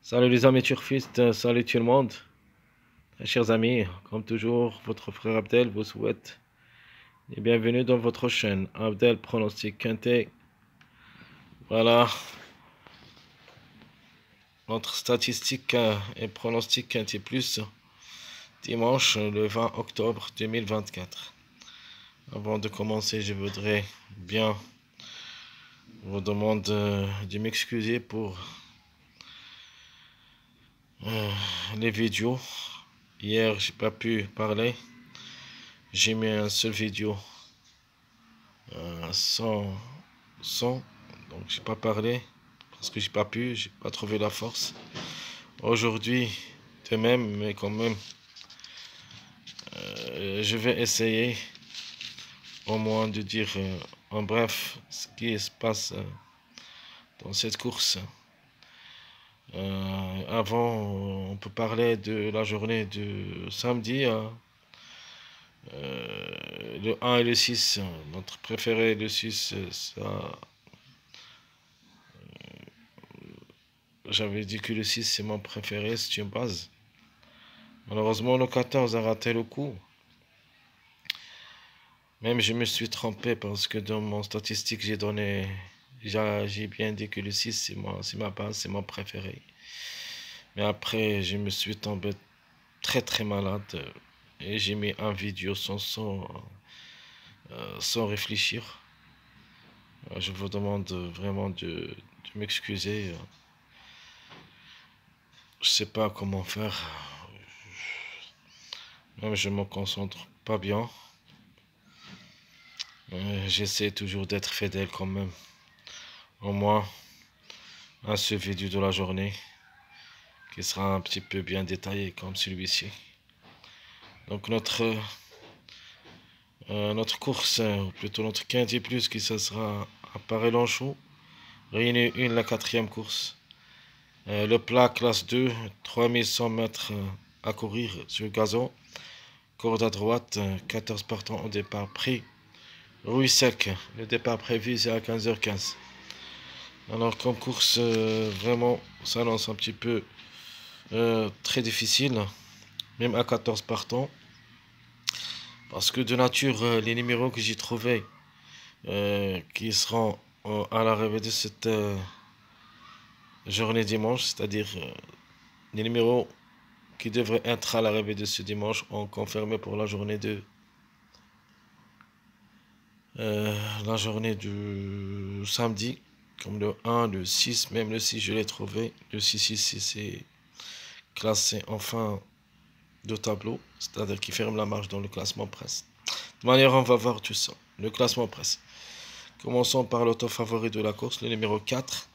Salut les amis turfistes, salut tout le monde. Très chers amis, comme toujours, votre frère Abdel vous souhaite et bienvenue dans votre chaîne. Abdel Pronostic Quintet. Voilà, notre statistique et pronostic Quintet Plus, dimanche le 20 octobre 2024. Avant de commencer, je voudrais bien vous demander de m'excuser pour les vidéos. Hier, j'ai pas pu parler. J'ai mis un seul vidéo sans son, donc j'ai pas parlé parce que j'ai pas trouvé la force. Aujourd'hui, de même, mais quand même, je vais essayer au moins de dire en bref ce qui se passe dans cette course. Avant, on peut parler de la journée de samedi, le 1 et le 6. Notre préféré, le 6, ça, j'avais dit que le 6 c'est mon préféré, c'est une base. Malheureusement, le 14 a raté le coup. Même je me suis trompé parce que dans mon statistique, j'ai bien dit que le 6 c'est ma base, c'est mon préféré. Mais après, je me suis tombé très très malade et j'ai mis un vidéo sans réfléchir. Je vous demande vraiment de m'excuser. Je sais pas comment faire. Même je me concentre pas bien. J'essaie toujours d'être fidèle quand même. Au moins un seul vidéo de la journée qui sera un petit peu bien détaillé comme celui-ci. Donc notre course, ou plutôt notre quintet plus, qui ça sera à Paris-Longchamp, Réunion 1, la quatrième course. Le plat classe 2, 3100 mètres à courir sur gazon. Corde à droite, 14 partants au départ pris. Rue sec, le départ prévu c'est à 15h15. Alors comme course, vraiment, ça s'annonce un petit peu très difficile, même à 14 partants. Parce que de nature, les numéros que j'ai trouvés qui seront à l'arrivée de cette journée dimanche, c'est-à-dire les numéros qui devraient être à l'arrivée de ce dimanche ont confirmé pour la journée du samedi, comme le 1, le 6, même le 6 je l'ai trouvé. Le 6 c'est classé en fin de tableau, c'est-à-dire qui ferme la marche dans le classement presse. De manière, on va voir tout ça. Le classement presse. Commençons par l'auto favori de la course, le numéro 4.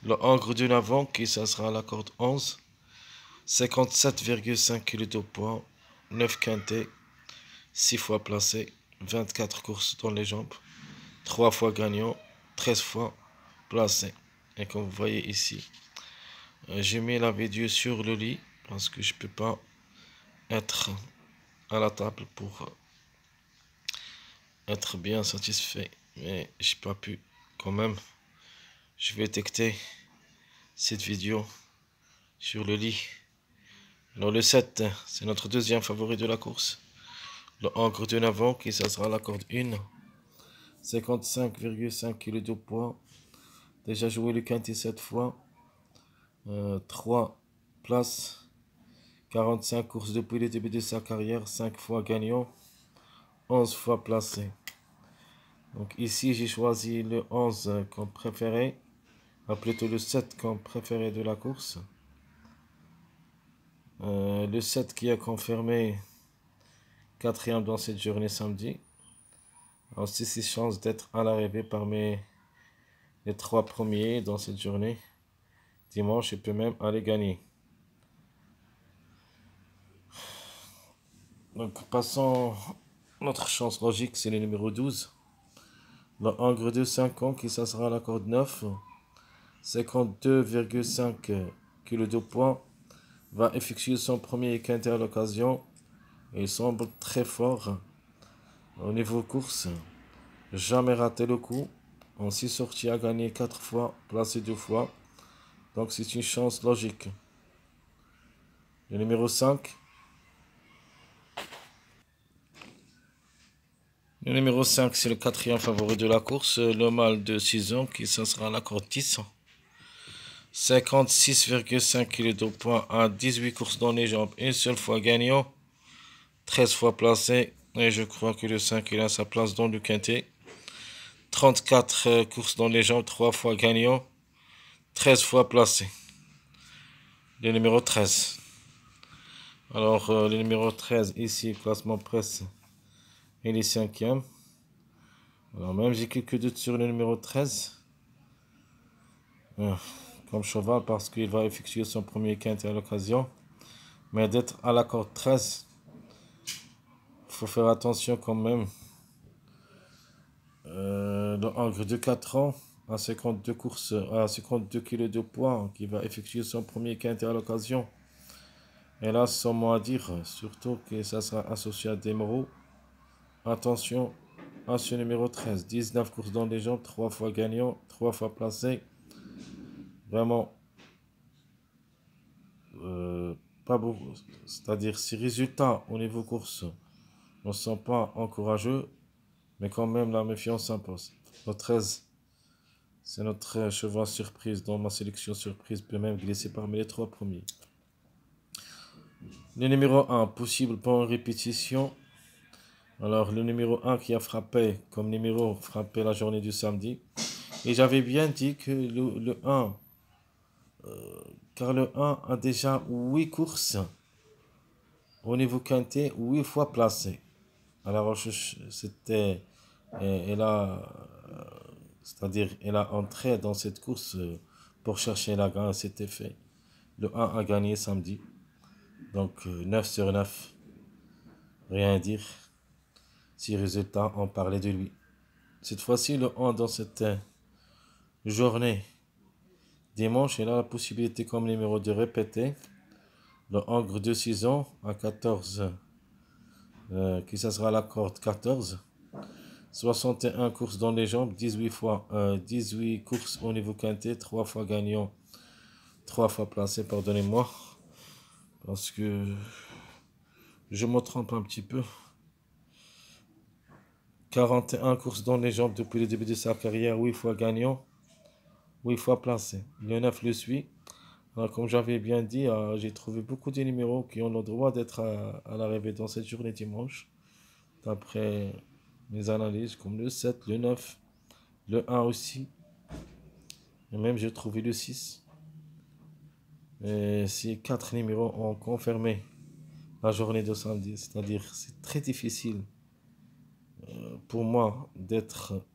Le Angre de Navon, qui ça sera la corde 11. 57,5 kg de poids, 9 quintés, 6 fois placé, 24 courses dans les jambes, 3 fois gagnant, 13 fois placé. Et comme vous voyez ici, j'ai mis la vidéo sur le lit parce que je peux pas être à la table pour être bien satisfait. Mais j'ai pas pu quand même. Je vais étiqueter cette vidéo sur le lit. Alors le 7, c'est notre deuxième favori de la course. Le Angre de Navon, qui ça sera la corde 1. 55,5 kg de poids. Déjà joué le quintet 7 fois. 3 places. 45 courses depuis le début de sa carrière. 5 fois gagnant. 11 fois placé. Donc ici, j'ai choisi le 11 comme préféré. Plutôt le 7 comme préféré de la course. Le 7 qui a confirmé quatrième dans cette journée samedi. A aussi 6 chances d'être à l'arrivée parmi les 3 premiers dans cette journée. Dimanche, il peut même aller gagner. Donc passons, notre chance logique, c'est le numéro 12. Le Angre de 5 ans qui ça sera la corde 9. 52,5 kg de poids. Va effectuer son premier quintet à l'occasion. Il semble très fort au niveau course. Jamais raté le coup. En 6 sorties, a gagné 4 fois, placé 2 fois. Donc c'est une chance logique. Le numéro 5. Le numéro 5, c'est le quatrième favori de la course. Le mâle de 6 ans, qui ça sera la corde 10. 56,5 kg de poids à 18 courses dans les jambes. Une seule fois gagnant. 13 fois placé. Et je crois que le 5, il a sa place dans le quintet. 34 courses dans les jambes, 3 fois gagnant. 13 fois placé. Le numéro 13. Alors, le numéro 13, ici, classement presse, il est 5e. Alors, même j'ai quelques doutes sur le numéro 13. Comme cheval, parce qu'il va effectuer son premier quintet à l'occasion. Mais d'être à la corde 13, il faut faire attention quand même. Le Hongre de 4 ans, à 52 courses, à 52 kg de poids, qui va effectuer son premier quintet à l'occasion. Et là, sans mot à dire, surtout que ça sera associé à des moraux. Attention à ce numéro 13. 19 courses dans les jambes, 3 fois gagnant, 3 fois placé. Vraiment, pas beaucoup. C'est-à-dire, si résultats au niveau course ne sont pas encourageux, mais quand même la méfiance s'impose. Le 13, c'est notre cheval surprise. Dans ma sélection surprise, peut même glisser parmi les 3 premiers. Le numéro 1, possible pour une répétition. Alors, le numéro 1 qui a frappé comme numéro, frappé la journée du samedi. Et j'avais bien dit que le 1, car le 1 a déjà 8 courses au niveau quintet, 8 fois placé. Alors, c'était, elle a, c'est-à-dire, elle a entré dans cette course pour chercher la gagne, c'était fait. Le 1 a gagné samedi. Donc, 9 sur 9, rien à dire. Si résultat, on parlait de lui. Cette fois-ci, le 1 dans cette journée dimanche, il a la possibilité comme numéro de répéter. Le Hongre de 6 ans à 14, qui ça sera la corde 14. 61 courses dans les jambes, 18 courses au niveau quintet, 3 fois gagnant, 3 fois placé, pardonnez-moi. Parce que je me trompe un petit peu. 41 courses dans les jambes depuis le début de sa carrière, 8 fois gagnant, 8 fois placé. Le 9 le suit. Alors, comme j'avais bien dit, j'ai trouvé beaucoup de numéros qui ont le droit d'être à l'arrivée dans cette journée dimanche. D'après mes analyses, comme le 7, le 9, le 1 aussi. Et même j'ai trouvé le 6. Et ces 4 numéros ont confirmé la journée de samedi. C'est-à-dire, c'est très difficile pour moi d'être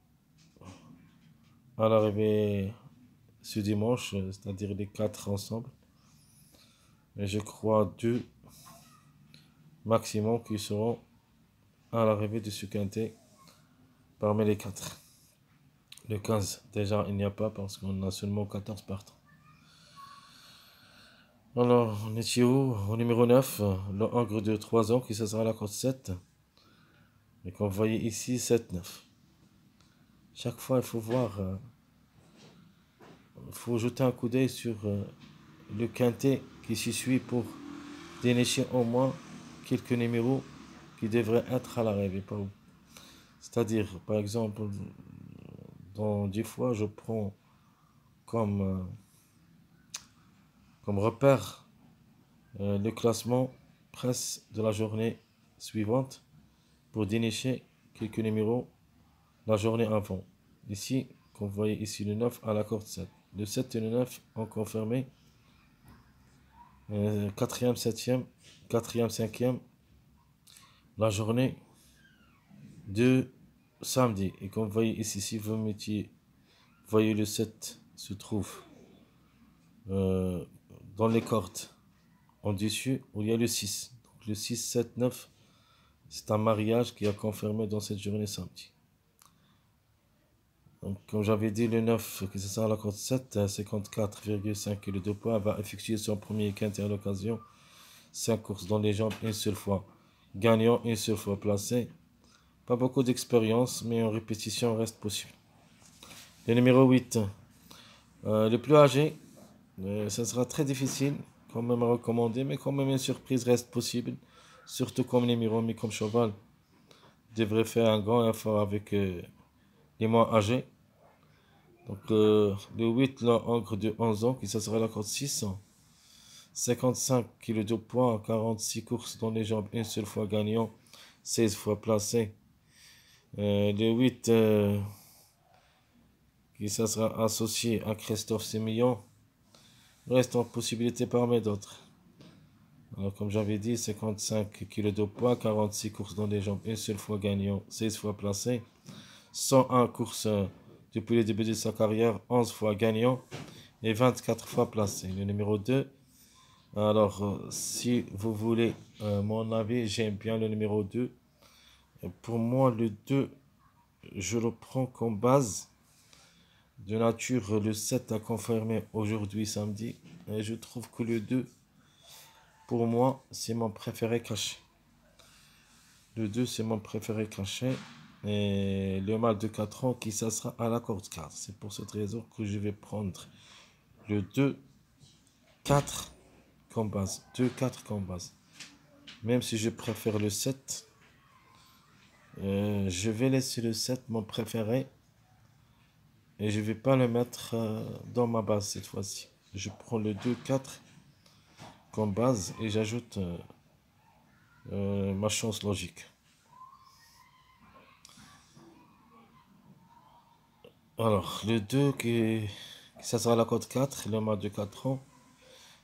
à l'arrivée ce dimanche, c'est-à-dire les 4 ensemble. Et je crois 2 maximum qui seront à l'arrivée de ce quintet parmi les 4. Le 15, déjà, il n'y a pas parce qu'on a seulement 14 partants. Alors, on est au numéro 9, le Hongre de 3 ans qui sera la corde 7. Et comme vous voyez ici, 7-9. Chaque fois, il faut voir, il faut jeter un coup d'œil sur le quintet qui s'y suit pour dénicher au moins quelques numéros qui devraient être à l'arrivée. C'est-à-dire, par exemple, dans 10 fois, je prends comme repère le classement presse de la journée suivante pour dénicher quelques numéros la journée avant. Ici, comme vous voyez ici, le 9 à la corde 7. Le 7 et le 9 ont confirmé 4e, 7e, 4e, 5e la journée de samedi. Et comme vous voyez ici, si vous mettiez, vous voyez le 7 se trouve dans les cordes en dessus où il y a le 6. Donc le 6, 7, 9, c'est un mariage qui a confirmé dans cette journée samedi. Donc, comme j'avais dit, le 9, que c'est ça la corde 7, 54,5 kg de poids, va effectuer son premier quintet à l'occasion. 5 courses dans les jambes, une seule fois. Gagnant, une seule fois placé. Pas beaucoup d'expérience, mais en répétition reste possible. Le numéro 8, le plus âgé, Ça sera très difficile, quand même à recommander, mais quand même une surprise reste possible. Surtout comme les Miromi, comme cheval, devrait faire un grand effort avec les moins âgés. Donc le 8, là, encre de 11 ans, qui ça sera la corde 600. 55 kg de poids, 46 courses dans les jambes, une seule fois gagnant, 16 fois placé. Le 8, qui ça sera associé à Christophe Sémillon, reste en possibilité parmi d'autres. Alors, comme j'avais dit, 55 kg de poids, 46 courses dans les jambes, une seule fois gagnant, 16 fois placé. 101 courses depuis le début de sa carrière, 11 fois gagnant et 24 fois placé. Le numéro 2. Alors, si vous voulez mon avis, j'aime bien le numéro 2. Pour moi, le 2, je le prends comme base. De nature, le 7 a confirmé aujourd'hui, samedi. Et je trouve que le 2, pour moi, c'est mon préféré caché. Le 2, c'est mon préféré caché. Et le mâle de 4 ans qui ça sera à la corde 4. C'est pour cette raison que je vais prendre le 2, 4 comme base. 2, 4 comme base. Même si je préfère le 7, je vais laisser le 7 mon préféré. Et je vais pas le mettre dans ma base cette fois-ci. Je prends le 2, 4 comme base et j'ajoute ma chance logique. Alors, le 2 ça sera la cote 4, le mâle de 4 ans.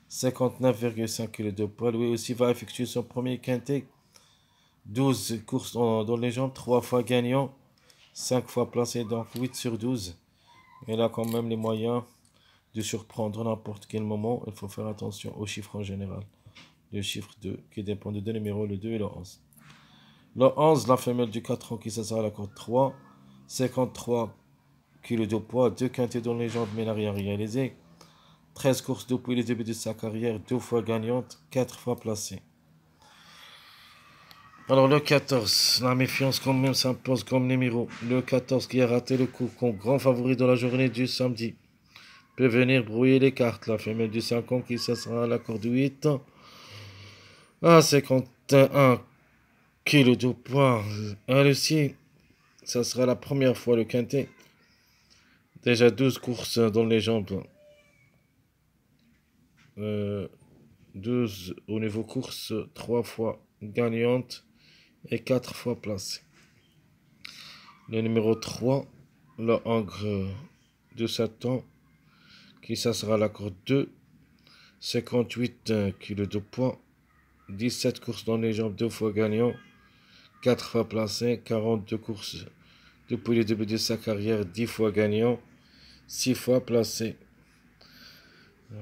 59,5 kg de poids. Lui aussi va effectuer son premier quintet. 12 courses dans les jambes, 3 fois gagnant, 5 fois placé, donc 8 sur 12. Il a quand même les moyens de surprendre à n'importe quel moment. Il faut faire attention aux chiffres en général. Le chiffre 2 qui dépend de deux numéros, le 2 et le 11. Le 11, la femelle du 4 ans qui ça sera la cote 3. 53 kg de poids, 2 quintets dans les jambes mais n'a rien réalisé. 13 courses depuis le début de sa carrière, 2 fois gagnante, 4 fois placée. Alors le 14, la méfiance quand même s'impose comme numéro. Le 14 qui a raté le coup comme grand favori de la journée du samedi peut venir brouiller les cartes. La femelle du 5 ans qui ça sera à la corde 8 à 51 kg de poids. Elle aussi, ça sera la première fois le quintet. Déjà 12 courses dans les jambes. 12 au niveau course, 3 fois gagnante et 4 fois placée. Le numéro 3, le Angre de 7 ans, qui ça sera la corde 2, 58 kg de poids, 17 courses dans les jambes, 2 fois gagnant, 4 fois placé, 42 courses depuis le début de sa carrière, 10 fois gagnant, 6 fois placé.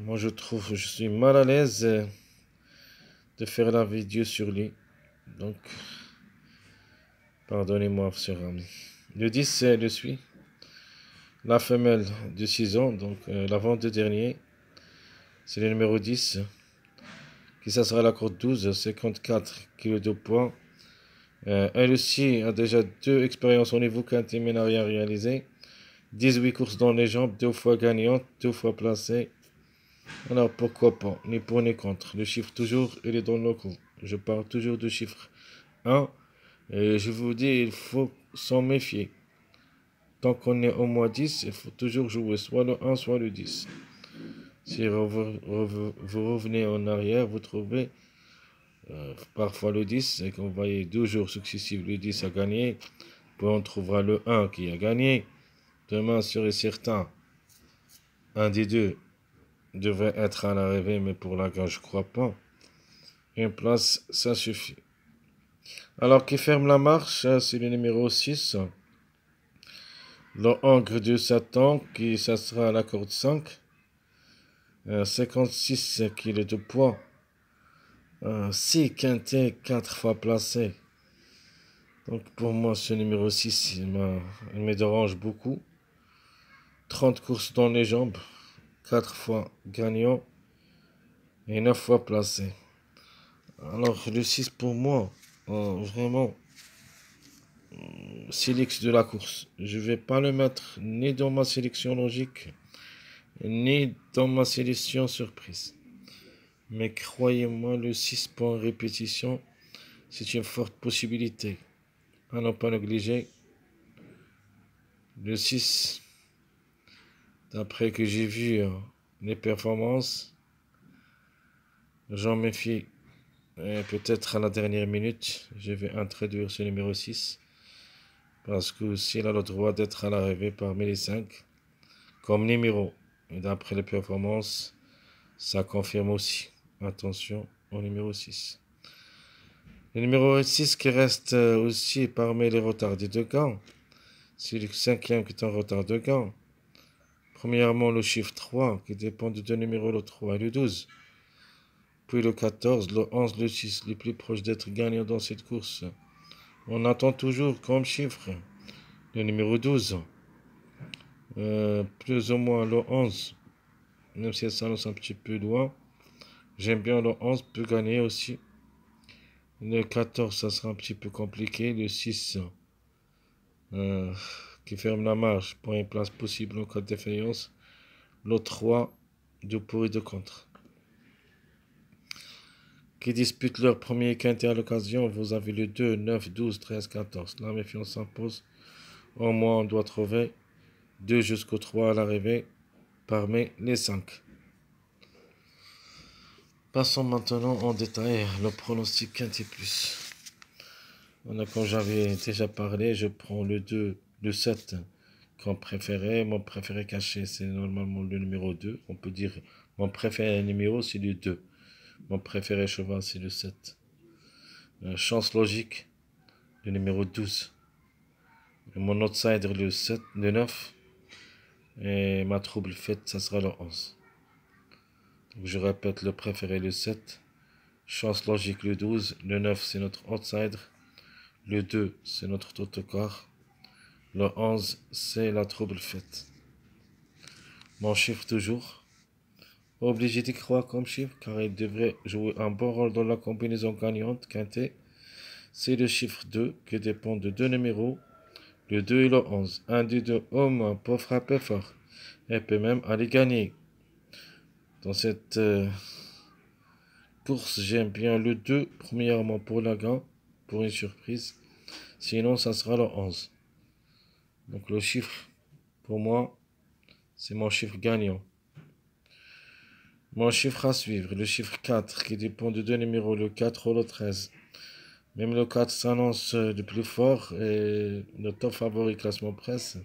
Moi je trouve, je suis mal à l'aise de faire la vidéo sur lui. Donc, pardonnez-moi, cher ami. Le 10, c'est le suit. La femelle de 6 ans, donc l'avant-deux dernier, c'est le numéro 10, qui ça sera la corde 12, 54 kg de poids. Elle aussi a déjà 2 expériences au niveau quintet, mais n'a rien réalisé. 18 courses dans les jambes, 2 fois gagnante, 2 fois placée. Alors pourquoi pas, ni pour ni contre. Le chiffre toujours, il est dans le coup. Je parle toujours du chiffre 1. Et je vous dis, il faut s'en méfier. Tant qu'on est au moins 10, il faut toujours jouer soit le 1, soit le 10. Si vous revenez en arrière, vous trouvez parfois le 10, et qu'on voyait 2 jours successifs, le 10 a gagné. Puis on trouvera le 1 qui a gagné. Demain, sûr et certain, un des deux devrait être à l'arrivée, mais pour la gage, je crois pas. Une place, ça suffit. Alors, qui ferme la marche, c'est le numéro 6. Le Angre de Satan, qui ça sera à la corde 5. 56 kg de poids. 6 quintets, 4 fois placé. Donc pour moi, ce numéro 6, il me dérange beaucoup. 30 courses dans les jambes, 4 fois gagnant et 9 fois placé. Alors le 6 pour moi, vraiment, c'est l'ex de la course. Je vais pas le mettre ni dans ma sélection logique, ni dans ma sélection surprise. Mais croyez-moi, le 6 points répétition, c'est une forte possibilité à ne pas négliger. Le 6, d'après que j'ai vu les performances, j'en méfie. Peut-être à la dernière minute, je vais introduire ce numéro 6. Parce que s'il a le droit d'être à l'arrivée parmi les 5, comme numéro, et d'après les performances, ça confirme aussi. Attention au numéro 6. Le numéro 6 qui reste aussi parmi les retardés de Gand. C'est le 5e qui est en retard de Gand. Premièrement, le chiffre 3 qui dépend de deux numéros, le 3 et le 12. Puis le 14, le 11, le 6, les plus proches d'être gagnants dans cette course. On attend toujours comme chiffre le numéro 12. Plus ou moins le 11, même si ça nous un petit peu loin. J'aime bien le 11, peut gagner aussi. Le 14, ça sera un petit peu compliqué. Le 6, qui ferme la marche pour une place possible en cas de défaillance. Le 3, de pour et de contre. Qui disputent leur premier quintet à l'occasion, vous avez le 2, 9, 12, 13, 14. La méfiance s'impose. Au moins, on doit trouver 2 jusqu'au 3 à l'arrivée parmi les 5. Passons maintenant en détail le pronostic quintet plus. Voilà, comme j'avais déjà parlé, je prends le 2, le 7 comme préféré. Mon préféré caché, c'est normalement le numéro 2. On peut dire mon préféré numéro, c'est le 2. Mon préféré cheval, c'est le 7. Chance logique, le numéro 12. Et mon outsider, le 7, le 9. Et ma trouble faite, ça sera le 11. Donc je répète, le préféré, le 7. Chance logique, le 12. Le 9, c'est notre outsider. Le 2, c'est notre autocar. Le 11, c'est la trouble faite. Mon chiffre toujours. Obligé d'y croire comme chiffre, car il devrait jouer un bon rôle dans la combinaison gagnante quintet. C'est le chiffre 2 qui dépend de deux numéros, le 2 et le 11. Un des deux hommes peut frapper fort et peut même aller gagner. Dans cette course, j'aime bien le 2, premièrement pour la gagne, pour une surprise. Sinon, ça sera le 11. Donc le chiffre, pour moi, c'est mon chiffre gagnant. Mon chiffre à suivre, le chiffre 4, qui dépend de deux numéros, le 4 ou le 13. Même le 4 s'annonce le plus fort et le top favori classement presse.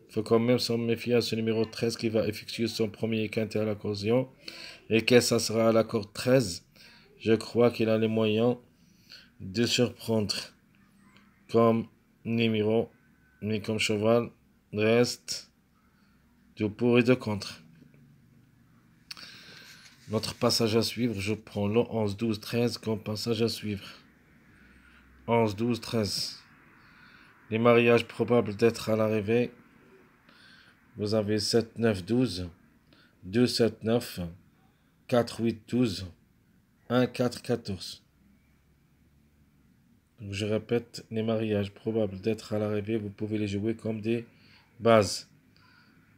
Il faut quand même s'en méfier à ce numéro 13 qui va effectuer son premier quintet à l'occasion. Et que ça sera à la corde 13. Je crois qu'il a les moyens de surprendre comme numéro, mais comme cheval, reste de pour et de contre. Notre passage à suivre, je prends le 11, 12, 13 comme passage à suivre. 11, 12, 13. Les mariages probables d'être à l'arrivée. Vous avez 7, 9, 12. 2, 7, 9. 4, 8, 12. 1, 4, 14. Donc je répète, les mariages probables d'être à l'arrivée, vous pouvez les jouer comme des bases.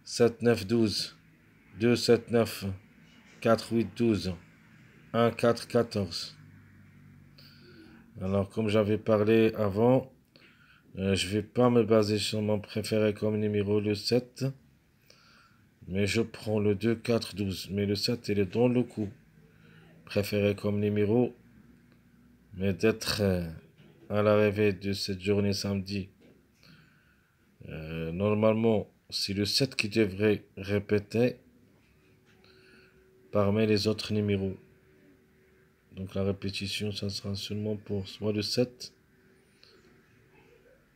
7, 9, 12. 2, 7, 9. 4, 8, 12. 1, 4, 14. Alors, comme j'avais parlé avant, je ne vais pas me baser sur mon préféré comme numéro, le 7. Mais je prends le 2, 4, 12. Mais le 7, il est dans le coup. Préféré comme numéro. Mais d'être à l'arrivée de cette journée samedi. Normalement, c'est le 7 qui devrait répéter parmi les autres numéros. Donc la répétition, ça sera seulement pour soit le 7,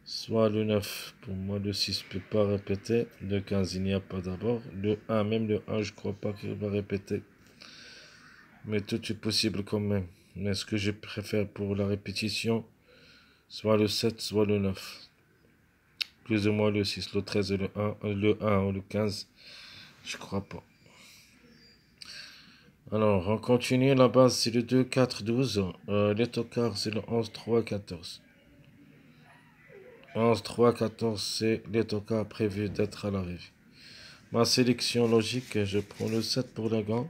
soit le 9. Pour moi, le 6 ne peut pas répéter. Le 15, il n'y a pas d'abord. Le 1, même le 1, je ne crois pas qu'il va répéter. Mais tout est possible quand même. Mais ce que je préfère pour la répétition, soit le 7, soit le 9. Plus ou moins le 6, le 13 et le 1 ou le 15, je crois pas. Alors, on continue. La base, c'est le 2, 4, 12. Les tocards, c'est le 11, 3, 14. 11, 3, 14, c'est les tocards prévus d'être à l'arrivée. Ma sélection logique, je prends le 7 pour la gagne.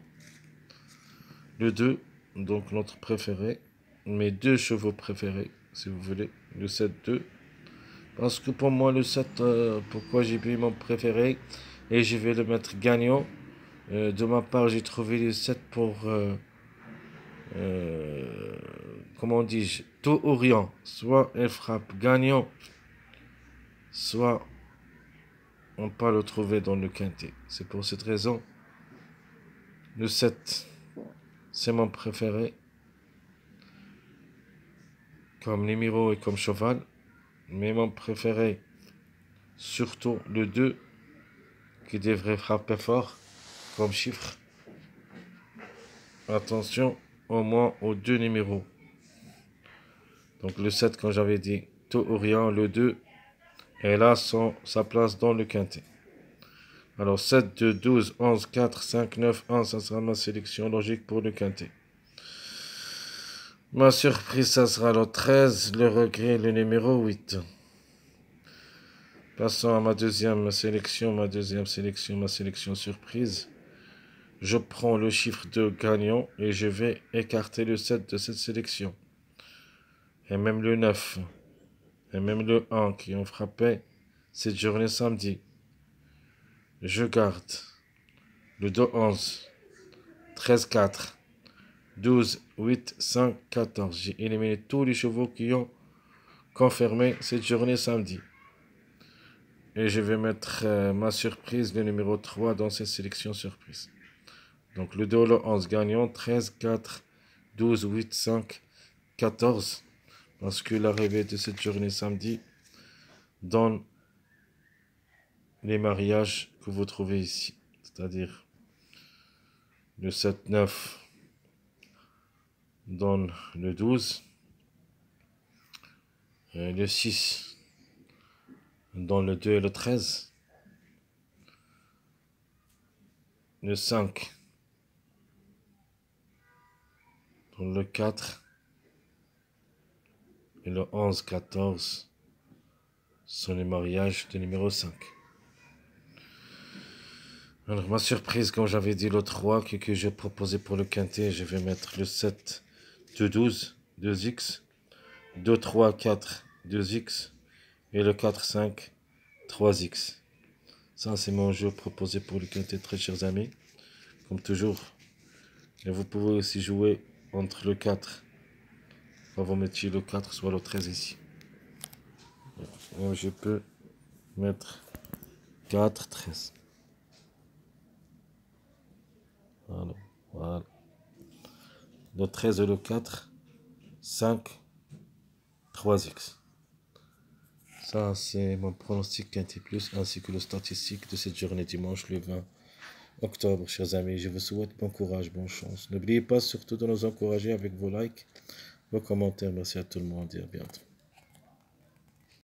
Le 2, donc notre préféré. Mes deux chevaux préférés, si vous voulez. Le 7-2. Parce que pour moi, le 7, pourquoi j'ai pris mon préféré et je vais le mettre gagnant. De ma part, j'ai trouvé le 7 pour, comment dis-je, tout ou rien. Soit elle frappe gagnant, soit on peut le trouver dans le quintet. C'est pour cette raison, le 7, c'est mon préféré. Comme numéro et comme cheval. Mais mon préféré, surtout le 2, qui devrait frapper fort comme chiffre. Attention au moins aux deux numéros. Donc le 7, comme j'avais dit, tout ou rien, le 2, et là, sa place dans le quintet. Alors 7, 2, 12, 11, 4, 5, 9, 1, ça sera ma sélection logique pour le quintet. Ma surprise, ça sera le 13, le regret, le numéro 8. Passons à ma deuxième sélection, ma sélection surprise. Je prends le chiffre de gagnant et je vais écarter le 7 de cette sélection. Et même le 9. Et même le 1 qui ont frappé cette journée samedi. Je garde le 2, 11, 13, 4, 12, 8, 5, 14. J'ai éliminé tous les chevaux qui ont confirmé cette journée samedi. Et je vais mettre ma surprise, le numéro 3, dans cette sélection surprise. Donc le 2, le 11 gagnant, 13, 4, 12, 8, 5, 14. Parce que l'arrivée de cette journée samedi donne les mariages que vous trouvez ici. C'est-à-dire le 7, 9 donne le 12. Le 6 donne le 2 et le 13. Le 5 donne le 4. Et le 11, 14 sont les mariages de numéro 5. Alors ma surprise, comme j'avais dit le 3 que j'ai proposé pour le quintet, je vais mettre le 7, 2, 12, 2x, 2, 3, 4, 2x et le 4, 5, 3x. Ça c'est mon jeu proposé pour le quintet, très chers amis, comme toujours. Et vous pouvez aussi jouer entre le 4, quand vous mettiez le 4, soit le 13 ici. Donc, je peux mettre 4, 13. Voilà. Le 13 et le 4, 5, 3x. Ça, c'est mon pronostic Quintet Plus ainsi que le statistique de cette journée dimanche le 20 octobre, chers amis. Je vous souhaite bon courage, bonne chance. N'oubliez pas surtout de nous encourager avec vos likes, vos commentaires. Merci à tout le monde et à bientôt.